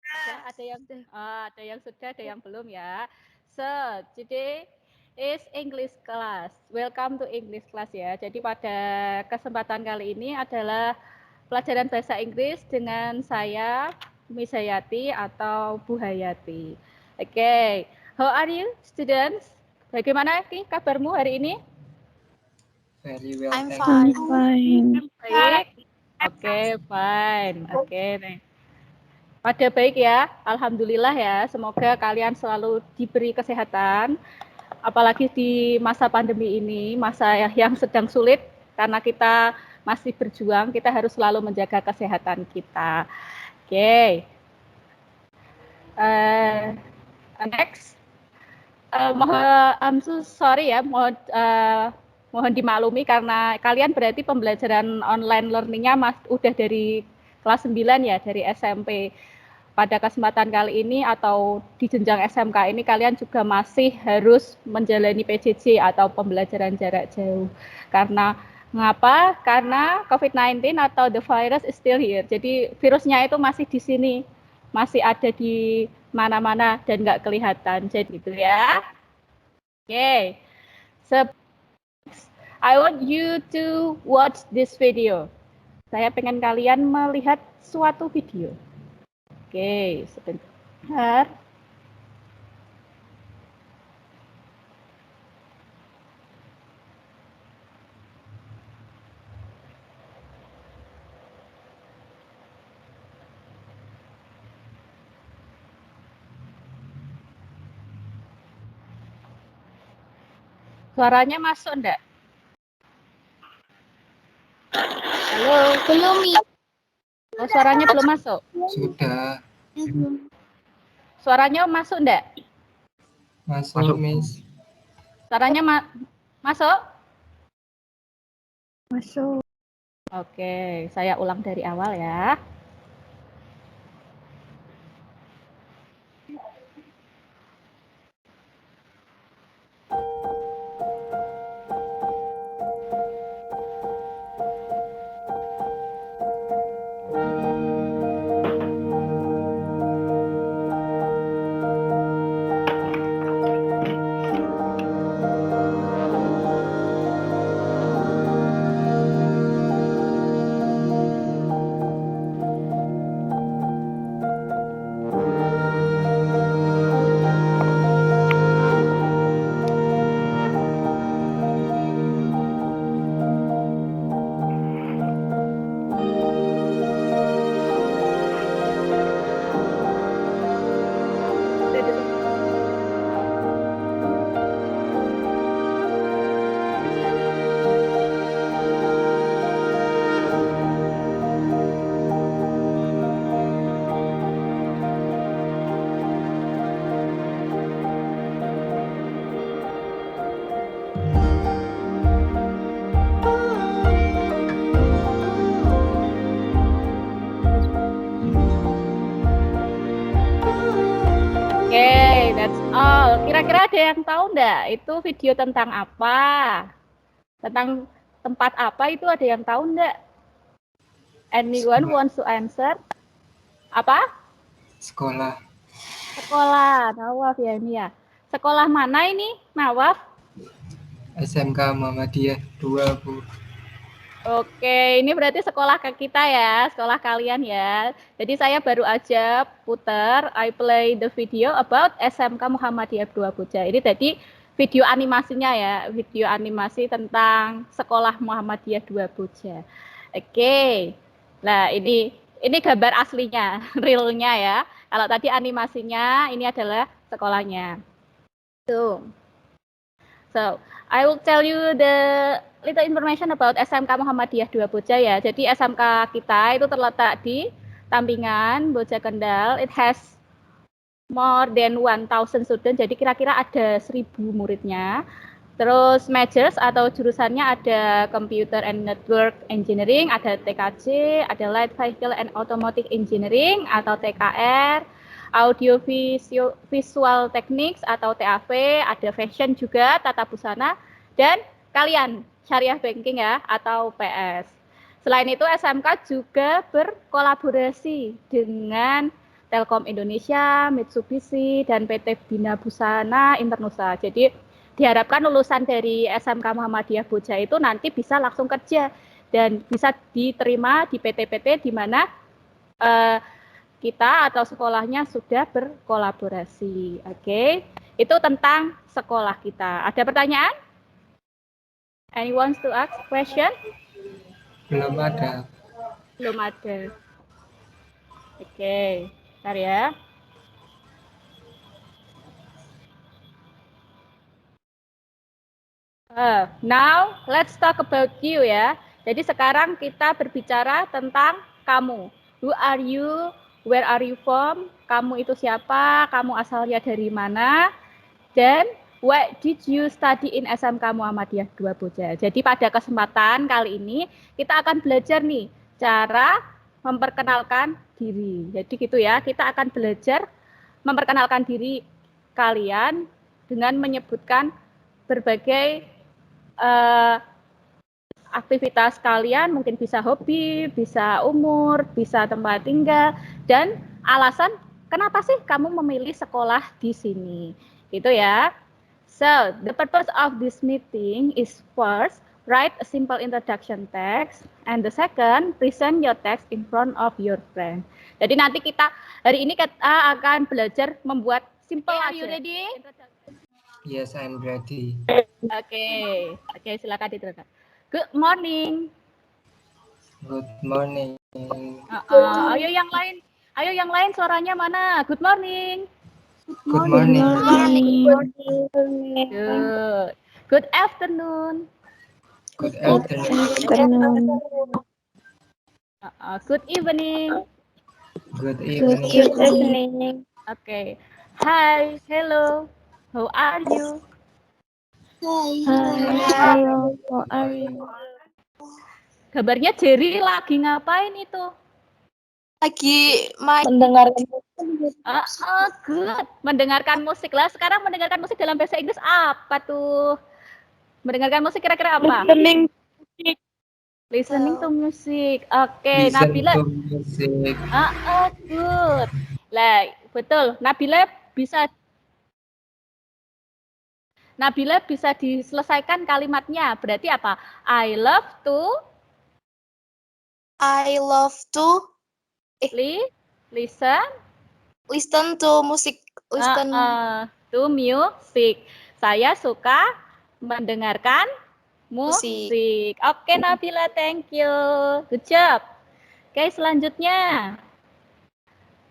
ada yang sudah, ada yang belum ya. So, today is English class. Welcome to English class ya. Jadi pada kesempatan kali ini adalah pelajaran bahasa Inggris dengan saya Miss Hayati atau Bu Hayati. Oke, how are you students? Bagaimana nih kabarmu hari ini? Very well, I'm thank fine. you. Baik. Oke, fine. Oke, nih. Pada baik ya, alhamdulillah ya. Semoga kalian selalu diberi kesehatan, apalagi di masa pandemi ini, masa yang sedang sulit karena kita masih berjuang, kita harus selalu menjaga kesehatan kita. Oke. Next. I'm so sorry ya, mohon dimaklumi karena kalian berarti pembelajaran online learning-nya udah dari kelas 9 ya, dari SMP. Pada kesempatan kali ini atau di jenjang SMK ini kalian juga masih harus menjalani PJJ atau pembelajaran jarak jauh. Karena mengapa? Karena COVID-19 atau the virus is still here. Jadi virusnya itu masih di sini, masih ada di mana-mana dan nggak kelihatan. Jadi gitu ya. Oke. So, I want you to watch this video. Saya pengen kalian melihat suatu video. Oke, sebentar. Suaranya masuk enggak? Halo? Belum, Mi. Oh, suaranya belum masuk? Sudah Suaranya masuk enggak? masuk, Miss. Suaranya masuk? Masuk. Oke, saya ulang dari awal ya. Oke, that's all. Kira-kira ada yang tahu enggak itu video tentang apa? Tentang tempat apa itu ada yang tahu enggak? Anyone wants to answer? Apa? Sekolah. Sekolah, Nawaf ya ini ya. Sekolah mana ini, Nawaf? SMK Muhammadiyah 2, Bu. Oke, ini berarti sekolah kita ya, sekolah kalian ya. Jadi saya baru aja putar, I play the video about SMK Muhammadiyah 2 Boja. Ini tadi video animasinya ya, video animasi tentang sekolah Muhammadiyah 2 Boja. Oke, nah ini gambar aslinya, realnya ya. Kalau tadi animasinya, ini adalah sekolahnya. Tuh. So, I will tell you the little information about SMK Muhammadiyah 2 Boja ya. Jadi SMK kita itu terletak di Tampingan, Boja Kendal. It has more than 1,000 student. Jadi kira-kira ada 1.000 muridnya. Terus majors atau jurusannya ada Computer and Network Engineering, ada TKJ, ada Light Vehicle and Automotive Engineering atau TKR, Audio Visual Techniques atau TAV, ada Fashion juga, Tata Busana, dan kalian Syariah Banking ya atau PS. Selain itu SMK juga berkolaborasi dengan Telkom Indonesia, Mitsubishi, dan PT Bina Busana Internusa. Jadi diharapkan lulusan dari SMK Muhammadiyah Boja itu nanti bisa langsung kerja dan bisa diterima di PT-PT di mana kita atau sekolahnya sudah berkolaborasi. Oke, itu tentang sekolah kita. Ada pertanyaan? Anyone to ask question? Belum ada. Belum ada. Oke, bentar ya. Now let's talk about you ya. Jadi sekarang kita berbicara tentang kamu. Who are you? Where are you from? Kamu itu siapa? Kamu asalnya dari mana? Dan what did you study in SMK Muhammadiyah 2 Boja? Jadi pada kesempatan kali ini kita akan belajar nih cara memperkenalkan diri. Jadi gitu ya, kita akan belajar memperkenalkan diri kalian dengan menyebutkan berbagai aktivitas kalian, mungkin bisa hobi, bisa umur, bisa tempat tinggal, dan alasan kenapa sih kamu memilih sekolah di sini. Gitu ya. So, the purpose of this meeting is first, write a simple introduction text, and the second, present your text in front of your friend. Jadi nanti kita, hari ini kita akan belajar membuat simple aja. Are you ready? Yes, I'm ready. Oke, silakan diteruskan. Good morning. Good morning. Ayo yang lain suaranya mana? Good morning. Good morning. Good. Good afternoon. Good afternoon. Good evening. Good evening. Okay. Hi, hello. How are you? Hello, how are you? Kabarnya Jerry lagi ngapain itu? Lagi mendengarkan Good. Mendengarkan musik lah. Sekarang mendengarkan musik dalam bahasa Inggris apa tuh? Mendengarkan musik kira-kira apa? Listening to music. Oke, Listen Nabila. to music. Good. Lah, betul. Nabila bisa diselesaikan kalimatnya. Berarti apa? I love to listen to music. to music. Saya suka mendengarkan musik. Oke, Nabila, thank you. Good job. Oke, selanjutnya.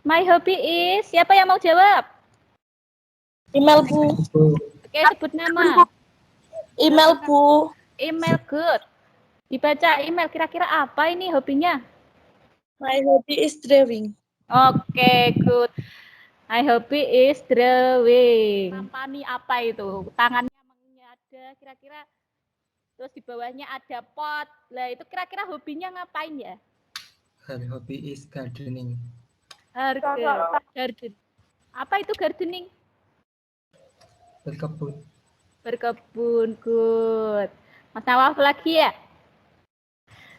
My hobby is, siapa yang mau jawab? Email, Bu. Oke, sebut nama. Email, Bu. Email, good. Dibaca email, kira-kira apa ini hobinya? My hobby is drawing. Oke, good. My hobby is drawing. Pampani apa itu? Tangannya ada, kira-kira. Terus di bawahnya ada pot. Lah, itu kira-kira hobinya ngapain ya? Her hobby is gardening. Garden. Apa itu gardening? Berkebun. Berkebun, good. Mas Nawaf lagi ya?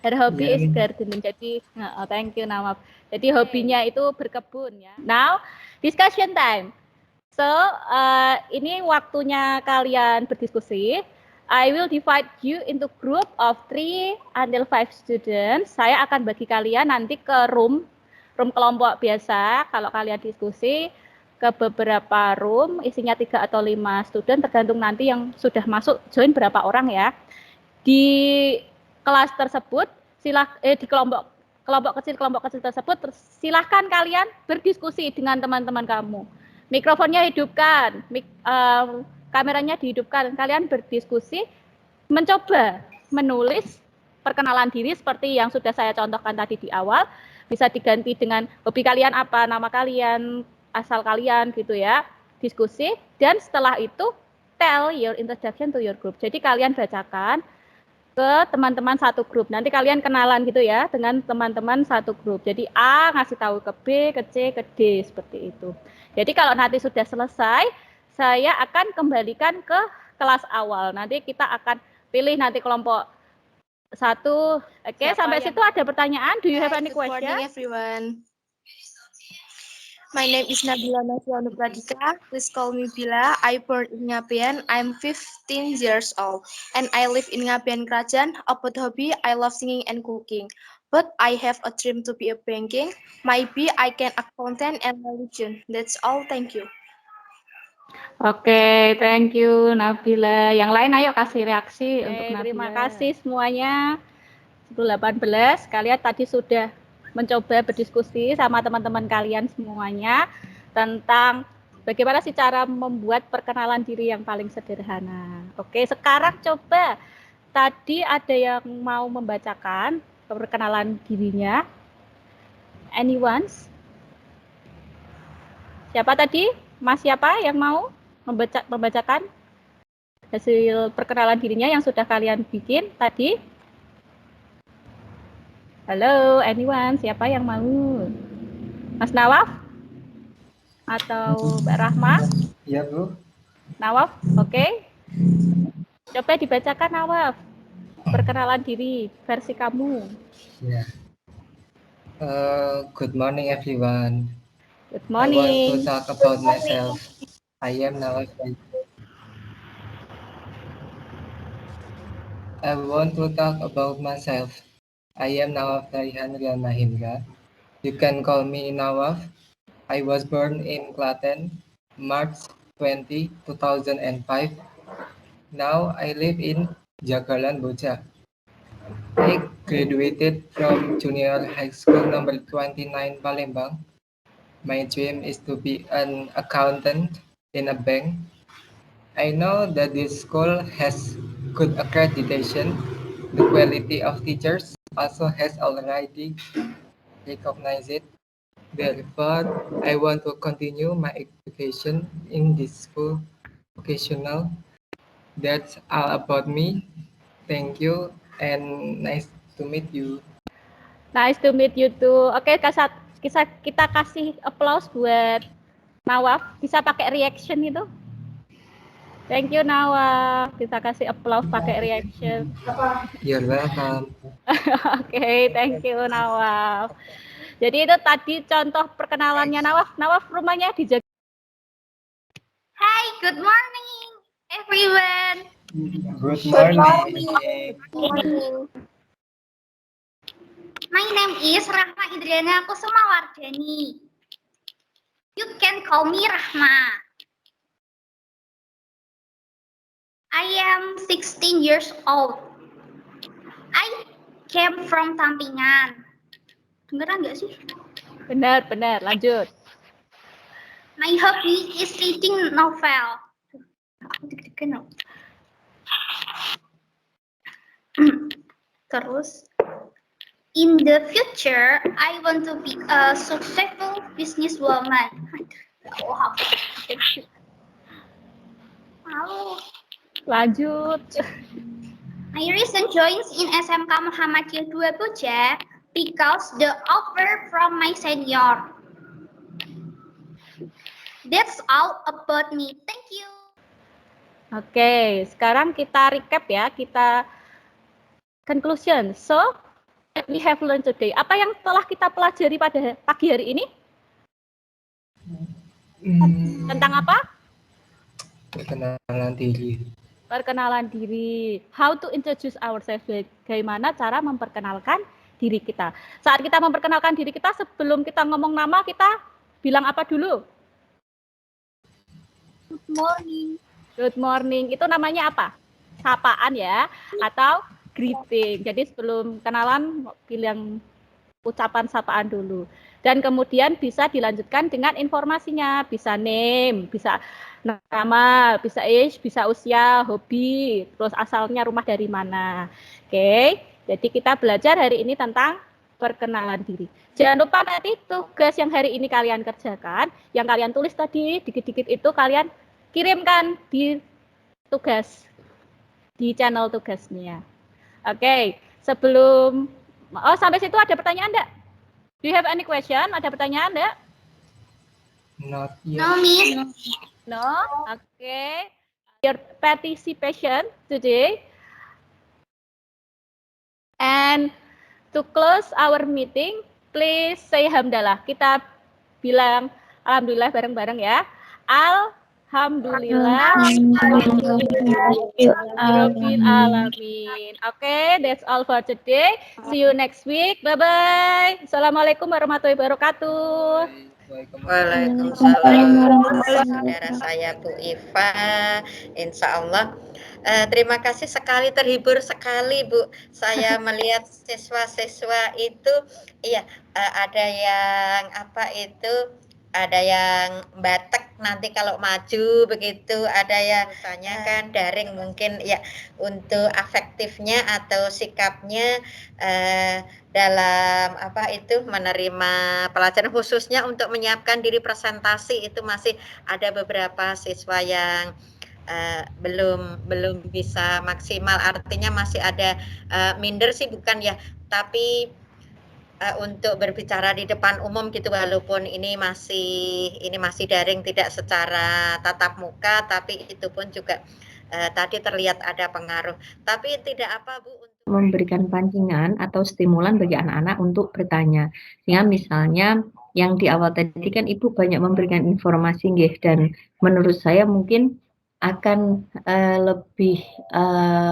Her hobby is gardening. Jadi, thank you Nawaf. Jadi hobinya itu berkebun ya. Now, discussion time. So, ini waktunya kalian berdiskusi. I will divide you into group of 3 until 5 students. Saya akan bagi kalian nanti ke room kelompok biasa. Kalau kalian diskusi ke beberapa room, isinya 3 atau 5 student, tergantung nanti yang sudah masuk join berapa orang ya. Di kelas tersebut, di kelompok kecil tersebut, silahkan kalian berdiskusi dengan teman-teman kamu. Mikrofonnya hidupkan, kameranya dihidupkan, kalian berdiskusi, mencoba menulis perkenalan diri seperti yang sudah saya contohkan tadi di awal, bisa diganti dengan hobi kalian apa, nama kalian, asal kalian gitu ya, diskusi, dan setelah itu tell your introduction to your group. Jadi kalian bacakan ke teman-teman satu grup. Nanti kalian kenalan gitu ya dengan teman-teman satu grup. Jadi A ngasih tahu ke B, ke C, ke D seperti itu. Jadi kalau nanti sudah selesai, saya akan kembalikan ke kelas awal. Nanti kita akan pilih nanti kelompok 1. Oke, sampai situ ada pertanyaan? Do you have any question? Good morning everyone. My name is Nabila Nasianu Pradika. Please call me Bila. I born in Ngabean. I'm 15 years old. And I live in Ngabean Krajan. About hobby, I love singing and cooking. But I have a dream to be a banking. Maybe I can accountant and religion. That's all. Thank you. Oke, thank you Nabila. Yang lain ayo kasih reaksi untuk Nabila. Terima kasih semuanya. 18, kalian tadi sudah mencoba berdiskusi sama teman-teman kalian semuanya tentang bagaimana sih cara membuat perkenalan diri yang paling sederhana. Oke, sekarang coba tadi ada yang mau membacakan perkenalan dirinya. Anyone? Siapa tadi? Mas siapa yang mau membacakan hasil perkenalan dirinya yang sudah kalian bikin tadi? Halo, anyone? Siapa yang mau? Mas Nawaf? Atau Mbak Rahma? Ya, Bu. Nawaf, oke. Coba dibacakan Nawaf. Perkenalan diri versi kamu. Ya. Good morning, everyone. Good I want to morning. talk about myself. I am Nawaf. I want to talk about myself. I am Nawaf Darihan Rian Mahindra. You can call me Nawaf. I was born in Klaten, March 20, 2005. Now I live in Jagalan, Bocah. I graduated from Junior High School number 29 Palembang. My dream is to be an accountant in a bank. I know that this school has good accreditation. The quality of teachers also has already recognized it. Therefore, I want to continue my education in this school vocational. That's all about me. Thank you and nice to meet you. Nice to meet you too. Oke, kita kasih applause buat Nawaf. Bisa pakai reaction itu? Thank you Nawaf. Kita kasih applause pakai reaction. You're welcome. Oke, thank you Nawaf. Jadi itu tadi contoh perkenalannya Nawaf. Nawaf rumahnya di Jakarta. Hi, good morning, everyone. Good morning. My name is Rahma Idriana Kusuma Wardani. You can call me Rahma. I am 16 years old. I came from Tampingan. Beneran nggak sih? Benar, lanjut. My hobby is reading novel. Terus, in the future, I want to be a successful businesswoman. Lanjut. My reason joins in SMK Muhammadiyah 2 Boja because the offer from my senior. That's all about me. Thank you. Oke, sekarang kita recap ya, kita conclusion. So, we have learned today. Apa yang telah kita pelajari pada pagi hari ini? Tentang apa? Perkenalan diri. Perkenalan diri. How to introduce ourselves. Bagaimana cara memperkenalkan diri kita. Saat kita memperkenalkan diri kita, sebelum kita ngomong nama, kita bilang apa dulu? Good morning. Good morning. Itu namanya apa? Sapaan ya, atau greeting. Jadi sebelum kenalan, bilang ucapan sapaan dulu. Dan kemudian bisa dilanjutkan dengan informasinya. Bisa name, bisa nama, bisa age, bisa usia, hobi, terus asalnya rumah dari mana. Oke, jadi kita belajar hari ini tentang perkenalan diri. Jangan lupa nanti tugas yang hari ini kalian kerjakan, yang kalian tulis tadi, dikit-dikit itu kalian kirimkan di tugas, di channel tugasnya. Oke, sebelum, sampai situ ada pertanyaan enggak? Do you have any question? Ada pertanyaan enggak? Not yet. No, Miss. No? Okay. Your participation today. And to close our meeting, please say hamdalah. Kita bilang Alhamdulillah bareng-bareng ya. Alhamdulillah Rabbil alamin. Oke, that's all for today. See you next week. Bye-bye. Assalamualaikum warahmatullahi wabarakatuh. Waalaikumsalam, saudara saya Bu Iva. Insya Allah, terima kasih sekali, terhibur sekali Bu. Saya melihat siswa-siswa itu, iya, ada yang ada yang batek nanti kalau maju begitu, ada yang misalnya kan daring mungkin ya untuk afektifnya atau sikapnya dalam menerima pelajaran khususnya untuk menyiapkan diri presentasi itu masih ada beberapa siswa yang belum bisa maksimal, artinya masih ada minder sih bukan ya, tapi untuk berbicara di depan umum gitu, walaupun ini masih daring tidak secara tatap muka, tapi itu pun juga tadi terlihat ada pengaruh. Tapi tidak apa Bu, untuk memberikan pancingan atau stimulan bagi anak-anak untuk bertanya. Sehingga misalnya yang di awal tadi kan Ibu banyak memberikan informasi nggih, dan menurut saya mungkin akan lebih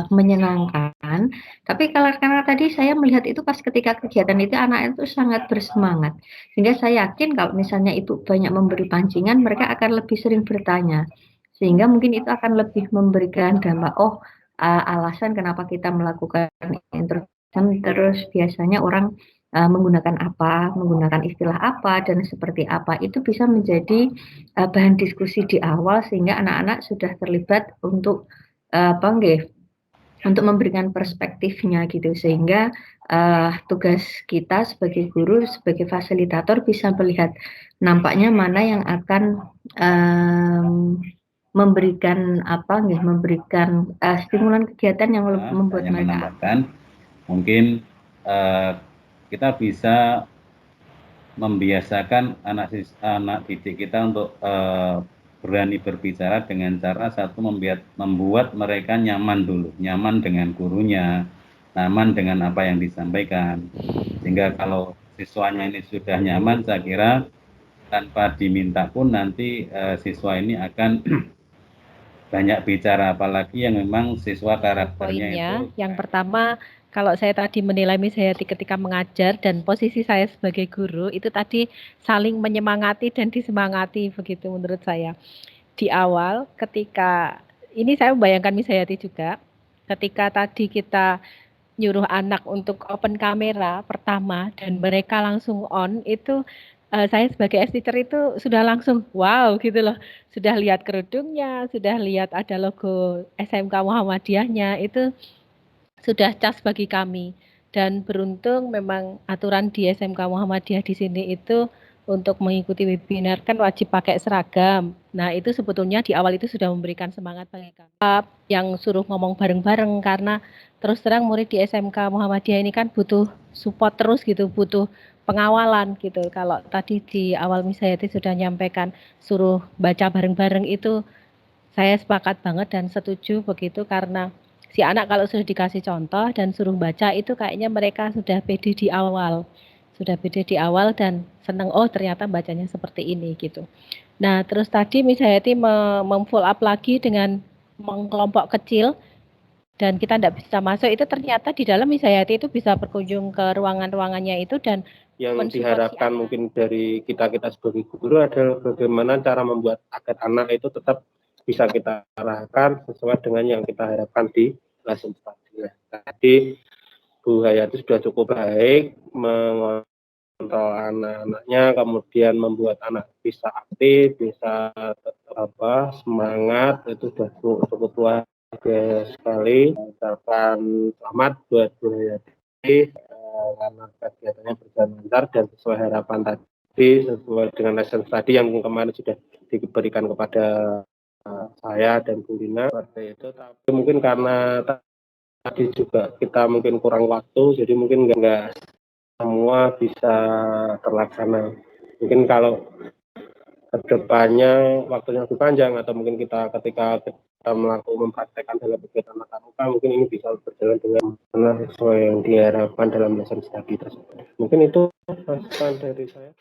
menyenangkan. Tapi karena tadi saya melihat itu pas ketika kegiatan itu anak itu sangat bersemangat. Sehingga saya yakin kalau misalnya Ibu banyak memberi pancingan, mereka akan lebih sering bertanya. Sehingga mungkin itu akan lebih memberikan dampak, alasan kenapa kita melakukan introduction, terus biasanya orang menggunakan apa, menggunakan istilah apa, dan seperti apa, itu bisa menjadi bahan diskusi di awal sehingga anak-anak sudah terlibat untuk untuk memberikan perspektifnya gitu, sehingga tugas kita sebagai guru, sebagai fasilitator bisa melihat nampaknya mana yang akan memberikan stimulan kegiatan yang membuat mereka mungkin kita bisa membiasakan anak didik kita untuk berani berbicara dengan cara satu, membuat mereka nyaman dulu, nyaman dengan gurunya, nyaman dengan apa yang disampaikan, sehingga kalau siswanya ini sudah nyaman, saya kira tanpa diminta pun nanti siswa ini akan banyak bicara, apalagi yang memang siswa karakternya itu. Yang pertama, kalau saya tadi menilai Miss Hayati ketika mengajar dan posisi saya sebagai guru, itu tadi saling menyemangati dan disemangati, begitu menurut saya. Di awal ketika, ini saya membayangkan Miss Hayati juga, ketika tadi kita nyuruh anak untuk open kamera pertama dan mereka langsung on, itu saya sebagai teacher itu sudah langsung wow gitu loh, sudah lihat kerudungnya, sudah lihat ada logo SMK Muhammadiyahnya, itu sudah cas bagi kami. Dan beruntung memang aturan di SMK Muhammadiyah di sini itu untuk mengikuti webinar kan wajib pakai seragam. Nah itu sebetulnya di awal itu sudah memberikan semangat bagi kami. Yang suruh ngomong bareng-bareng, karena terus terang murid di SMK Muhammadiyah ini kan butuh support terus gitu, butuh pengawalan gitu. Kalau tadi di awal Miss Hayati sudah nyampaikan suruh baca bareng-bareng, itu saya sepakat banget dan setuju begitu, karena si anak kalau sudah dikasih contoh dan suruh baca itu kayaknya mereka sudah pede di awal. Sudah pede di awal dan senang, oh ternyata bacanya seperti ini gitu. Nah terus tadi Miss Hayati mem-follow up lagi dengan mengkelompok kecil dan kita tidak bisa masuk, itu ternyata di dalam Miss Hayati itu bisa berkunjung ke ruangan-ruangannya itu, dan yang diharapkan mungkin dari kita sebagai guru adalah bagaimana cara membuat agar anak itu tetap bisa kita arahkan sesuai dengan yang kita harapkan di lesson study. Tadi Bu Hayati sudah cukup baik mengontrol anak-anaknya, kemudian membuat anak bisa aktif, bisa semangat, itu sudah cukup luar biasa sekali. Ucapkan selamat buat Bu Hayati karena kegiatannya berjalan lancar dan sesuai harapan tadi, sesuai dengan lesson study yang kemarin sudah diberikan kepada saya dan Bu Lina seperti itu. Tapi mungkin karena tadi juga kita mungkin kurang waktu, jadi mungkin nggak semua bisa terlaksana. Mungkin kalau kedepannya waktunya lebih panjang, atau mungkin ketika kita mempraktekkan dalam kegiatan tatap muka, mungkin ini bisa berjalan dengan benar sesuai yang diharapkan dalam lesson study tersebut. Mungkin itu masukan dari saya.